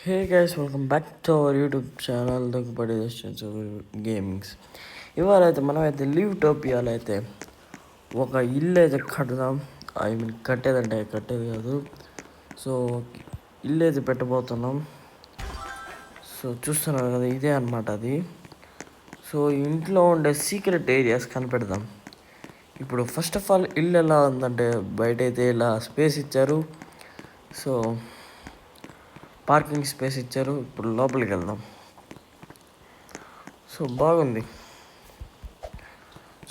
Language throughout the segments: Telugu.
Hey guys, welcome back to our YouTube channel Daggubadi gamings. ఇవాళ అయితే మనం అయితే లివ్టోపియాలో అయితే ఒక ఇల్లు అయితే కడదాం. కట్టేది కాదు. సో ఇల్లు అయితే పెట్టబోతున్నాం. సో చూస్తున్నారు కదా, ఇదే అనమాట అది. సో ఇంట్లో ఉండే సీక్రెట్ ఏరియాస్ కనిపెడదాం. ఇప్పుడు ఫస్ట్ ఆఫ్ ఆల్ ఇల్లు ఎలా ఉందంటే, బయట అయితే ఇలా స్పేస్ ఇచ్చారు. సో పార్కింగ్ స్పేస్ ఇచ్చారు. ఇప్పుడు లోపలికి వెళ్దాం. సో బాగుంది,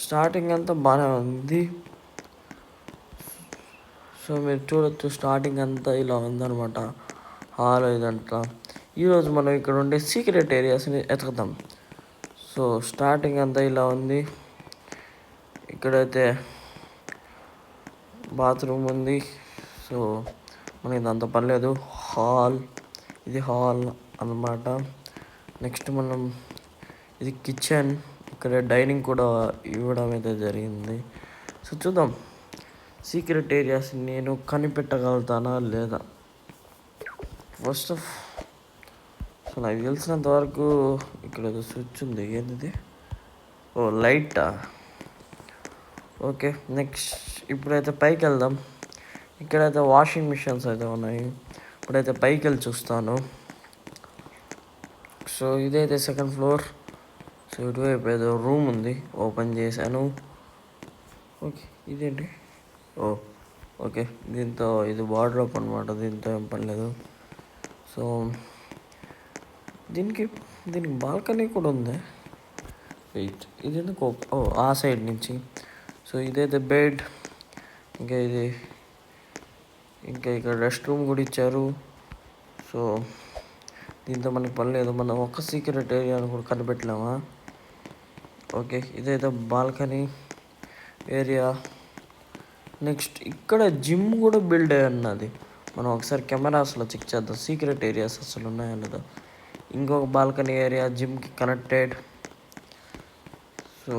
స్టార్టింగ్ అంతా బాగానే ఉంది. సో మీరు చూడొచ్చు, స్టార్టింగ్ అంతా ఇలా ఉందన్నమాట. హాల్ ఇదంతా. ఈరోజు మనం ఇక్కడ ఉండే సీక్రెట్ ఏరియాస్ని ఎతుకుతాం. సో స్టార్టింగ్ అంతా ఇలా ఉంది. ఇక్కడైతే బాత్రూమ్ ఉంది. సో మనకి ఇదంతా పర్లేదు. ఇది హాల్ అన్నమాట. నెక్స్ట్ మనం ఇది కిచెన్. ఇక్కడ డైనింగ్ కూడా ఇవ్వడం అయితే జరిగింది. సో చూద్దాం, సీక్రెట్ ఏరియాస్ నేను కనిపెట్టగలుగుతానా లేదా. సో నాకు తెలిసినంత వరకు ఇక్కడ ఏదో స్విచ్ ఉంది. ఏంటిది? ఓ లైటా. ఓకే, నెక్స్ట్ ఇప్పుడైతే పైకి వెళ్దాం. ఇక్కడైతే వాషింగ్ మిషన్స్ అయితే ఉన్నాయి. ఇప్పుడైతే పైకి వెళ్ళి చూస్తాను. సో ఇదైతే సెకండ్ ఫ్లోర్. సో ఇటువైపు ఏదో రూమ్ ఉంది, ఓపెన్ చేశాను. ఓకే, ఇదేంటి? ఓకే, దీంతో ఇది వార్డ్రోబ్ అనమాట. దీంతో ఏం పర్లేదు. సో దీనికి బాల్కనీ కూడా ఉంది. వెయిట్, ఇది ఎందుకు? ఆ సైడ్ నుంచి. సో ఇదైతే బెడ్. ఇంకా ఇక్కడ రెస్ట్ రూమ్ కూడా ఇచ్చారు. సో దీంతో మనకి పని లేదు. మనం ఒక్క సీక్రెట్ ఏరియాను కూడా కనిపెట్టలేమా? ఓకే, ఇదైతే బాల్కనీ ఏరియా. నెక్స్ట్ ఇక్కడ జిమ్ కూడా బిల్డ్ అయ్యి ఉన్నది. మనం ఒకసారి కెమెరాస్లో చెక్ చేద్దాం సీక్రెట్ ఏరియాస్ అసలు ఉన్నాయో లేదో. ఇంకొక బాల్కనీ ఏరియా జిమ్కి కనెక్టెడ్. సో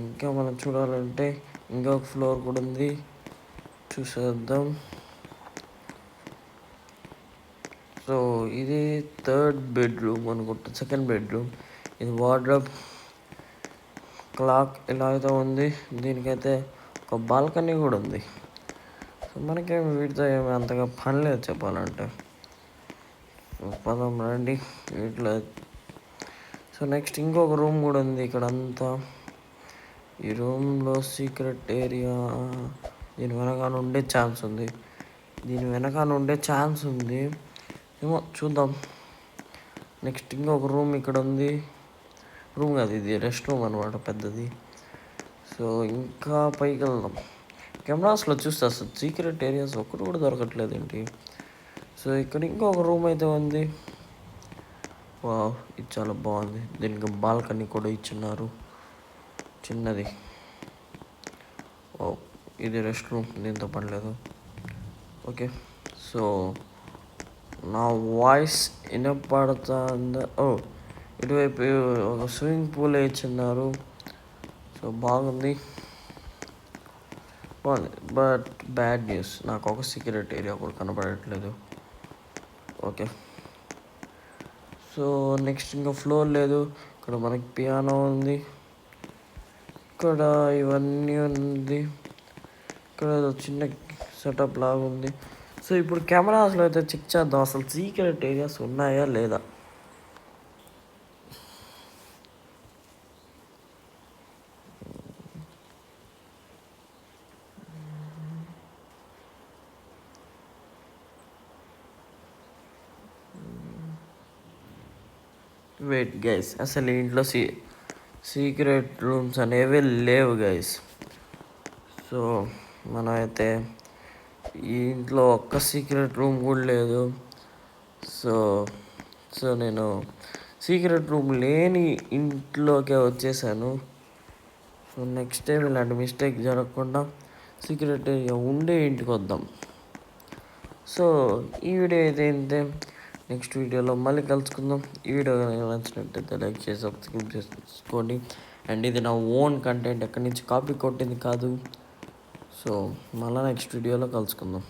ఇంకా మనం చూడాలంటే ఇంకొక ఫ్లోర్ కూడా ఉంది, చూసేద్దాం. సో ఇది థర్డ్ బెడ్రూమ్ అనుకుంటా, సెకండ్ బెడ్రూమ్. ఇది వార్డ్రోబ్, క్లాక్ ఇలా అయితే ఉంది. దీనికైతే ఒక బాల్కనీ కూడా ఉంది. సో మనకేమి వీటితో ఏమి అంతగా పని లేదు చెప్పాలంటే. పదం రండి వీటిలో. సో నెక్స్ట్ ఇంకొక రూమ్ కూడా ఉంది ఇక్కడ అంతా. ఈ రూమ్లో సీక్రెట్ ఏరియా దీని వెనకాల ఉండే ఛాన్స్ ఉంది. ఏమో చూద్దాం. నెక్స్ట్ ఇంకొక రూమ్ ఇక్కడ ఉంది. రూమ్ కాదు, ఇది రెస్ట్ రూమ్ అనమాట, పెద్దది. సో ఇంకా పైకి వెళ్దాం. కెమెరాస్లో చూస్తే అసలు సీక్రెట్ ఏరియాస్ ఒక్కటి కూడా దొరకట్లేదు ఏంటి. సో ఇక్కడ ఇంకొక రూమ్ అయితే ఉంది. వావ్, ఇది చాలా బాగుంది. దీనికి బాల్కనీ కూడా ఇచ్చున్నారు, చిన్నది. ఇది రెస్ట్ రూమ్, దీంతో పనిలేదు. ఓకే, సో నా వాయిస్ వినపడుతుందా? ఇటువైపు ఒక స్విమ్మింగ్ పూల్ ఇచ్చిన్నారు. సో బాగుంది. బట్ బ్యాడ్ న్యూస్, నాకు ఒక సీక్రెట్ ఏరియా కూడా కనపడట్లేదు. ఓకే, సో నెక్స్ట్ ఇంకా ఫ్లోర్ లేదు. ఇక్కడ మనకి పియానో ఉంది, ఇక్కడ ఇవన్నీ ఉంది. ఇక్కడ చిన్న సెటప్ లాగా ఉంది. సో ఇప్పుడు కెమెరాస్లో అయితే చెక్ చేద్దాం అసలు సీక్రెట్ ఏరియాస్ ఉన్నాయా లేదా. వెయిట్ గైస్, అసలు ఇంట్లో సీక్రెట్ రూమ్స్ అనేవి లేవు గైస్. సో మనం అయితే ఈ ఇంట్లో ఒక్క సీక్రెట్ రూమ్ కూడా లేదు. సో నేను సీక్రెట్ రూమ్ లేని ఇంట్లోకే వచ్చేసాను. సో నెక్స్ట్ టైం ఇలాంటి మిస్టేక్ జరగకుండా సీక్రెట్ ఏరియా ఉండే ఇంటికి వద్దాం. సో ఈ వీడియో అయితే ఇంతే. నెక్స్ట్ వీడియోలో మళ్ళీ కలుసుకుందాం. ఈ వీడియో కనుక నచ్చినట్టయితే లైక్ చేసి సబ్స్క్రైబ్ చేసుకోండి. అండ్ ఇది నా ఓన్ కంటెంట్, ఎక్కడి నుంచి కాపీ కొట్టింది కాదు. సో మళ్ళీ నెక్స్ట్ వీడియోలో కలుసుకుందాం.